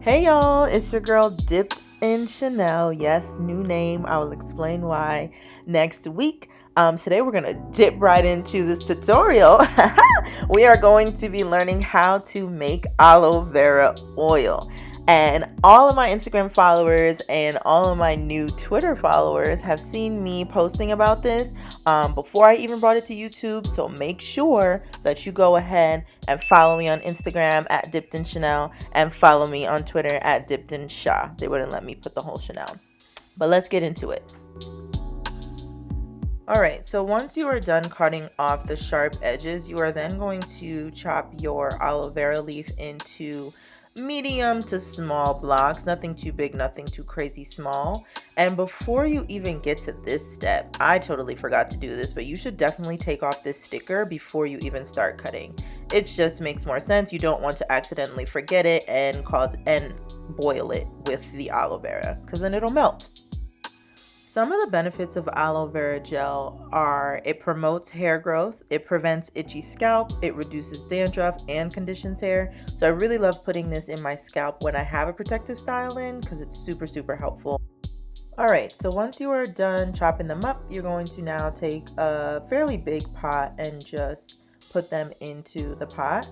Hey y'all, it's your girl Dipped in Chanel. Yes, new name. I will explain why next week. Today we're gonna dip right into this tutorial. We are going to be learning how to make aloe vera oil. And all of my Instagram followers and all of my new Twitter followers have seen me posting about this before I even brought it to YouTube. So make sure that you go ahead and follow me on Instagram at Dipped in Chanel and follow me on Twitter at Dipped in Shah. They wouldn't let me put the whole Chanel. But let's get into it. Alright, so once you are done cutting off the sharp edges, you are then going to chop your aloe vera leaf into medium to small blocks. Nothing too big, nothing too crazy small. And before you even get to this step, I totally forgot to do this, but you should definitely take off this sticker before you even start cutting. It just makes more sense. You don't want to accidentally forget it and boil it with the aloe vera, because then it'll melt. Some of the benefits of aloe vera gel are it promotes hair growth, it prevents itchy scalp, it reduces dandruff and conditions hair. So I really love putting this in my scalp when I have a protective style in because it's super helpful. Alright, so once you are done chopping them up, you're going to now take a fairly big pot and just put them into the pot.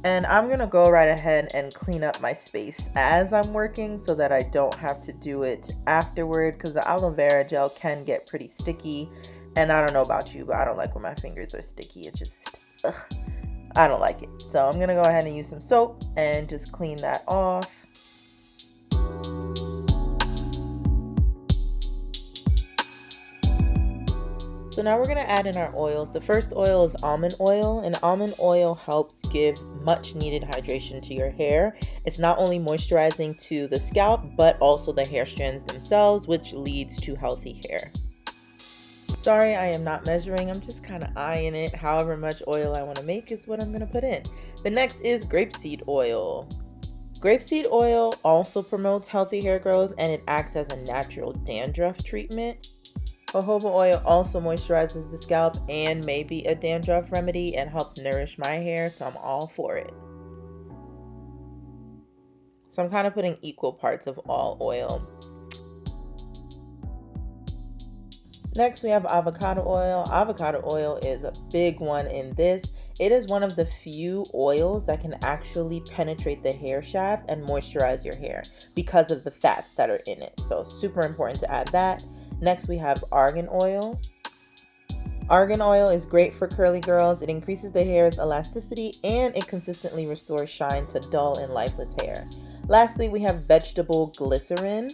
And I'm going to go right ahead and clean up my space as I'm working so that I don't have to do it afterward, because the aloe vera gel can get pretty sticky. And I don't know about you, but I don't like when my fingers are sticky. It just, ugh, I don't like it. So I'm going to go ahead and use some soap and just clean that off. So now we're going to add in our oils. The first oil is almond oil, and almond oil helps give much needed hydration to your hair. It's not only moisturizing to the scalp, but also the hair strands themselves, which leads to healthy hair. Sorry, I am not measuring. I'm just kind of eyeing it. However much oil I want to make is what I'm going to put in. The next is grapeseed oil. Grapeseed oil also promotes healthy hair growth, and it acts as a natural dandruff treatment. Jojoba oil also moisturizes the scalp and may be a dandruff remedy and helps nourish my hair, so I'm all for it. So I'm kind of putting equal parts of all oil. Next, we have avocado oil. Avocado oil is a big one in this. It is one of the few oils that can actually penetrate the hair shaft and moisturize your hair because of the fats that are in it. So super important to add that. Next, we have argan oil. Argan oil is great for curly girls. It increases the hair's elasticity and it consistently restores shine to dull and lifeless hair. Lastly, we have vegetable glycerin.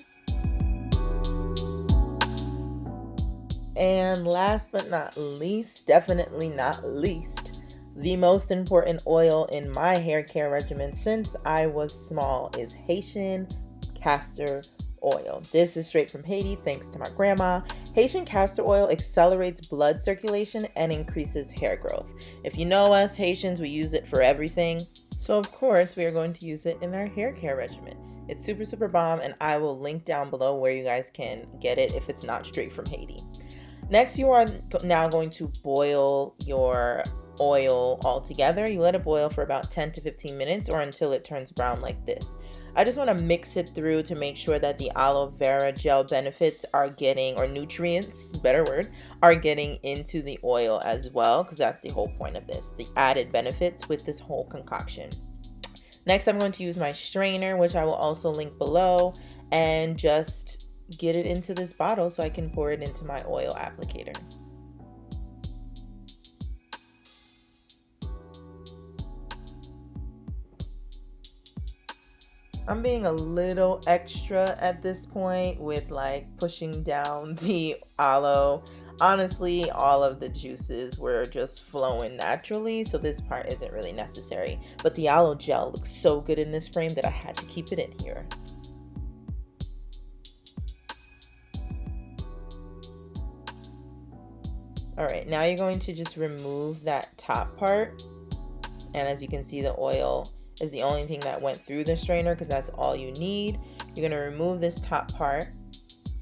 And last but not least, definitely not least, the most important oil in my hair care regimen since I was small is Haitian castor oil. This is straight from Haiti, thanks to my grandma. Haitian castor oil accelerates blood circulation and increases hair growth. If you know us, Haitians, we use it for everything. So of course, we are going to use it in our hair care regimen. It's super bomb, and I will link down below where you guys can get it if it's not straight from Haiti. Next, you are now going to boil your oil all together. You let it boil for about 10 to 15 minutes or until it turns brown like this. I just want to mix it through to make sure that the aloe vera gel benefits are getting, or nutrients, better word, are getting into the oil as well, because that's the whole point of this, the added benefits with this whole concoction. Next, I'm going to use my strainer, which I will also link below, and just get it into this bottle so I can pour it into my oil applicator. I'm being a little extra at this point with like pushing down the aloe. Honestly, all of the juices were just flowing naturally, so this part isn't really necessary. But the aloe gel looks so good in this frame that I had to keep it in here. Alright, now you're going to just remove that top part. And as you can see, the oil is the only thing that went through the strainer because that's all you need. You're going to remove this top part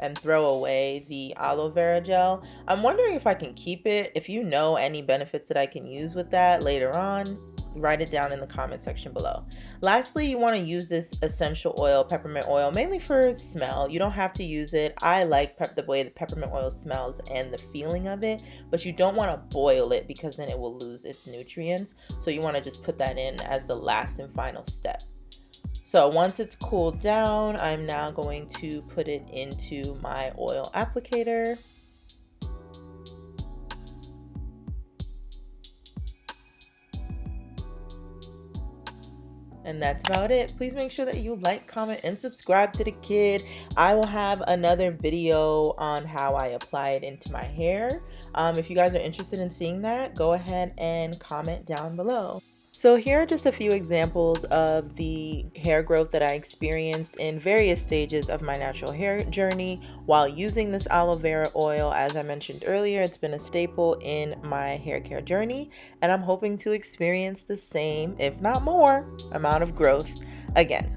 and throw away the aloe vera gel. I'm wondering if I can keep it. If you know any benefits that I can use with that later on, write it down in the comment section below. Lastly, you want to use this essential oil, peppermint oil, mainly for smell. You don't have to use it. I like the way the peppermint oil smells and the feeling of it, but you don't want to boil it because then it will lose its nutrients. So you want to just put that in as the last and final step. So once it's cooled down, I'm now going to put it into my oil applicator. And that's about it. Please make sure that you like, comment, and subscribe to the kid. I will have another video on how I apply it into my hair. If you guys are interested in seeing that, go ahead and comment down below. So here are just a few examples of the hair growth that I experienced in various stages of my natural hair journey while using this aloe vera oil. As I mentioned earlier, it's been a staple in my hair care journey, and I'm hoping to experience the same, if not more, amount of growth again.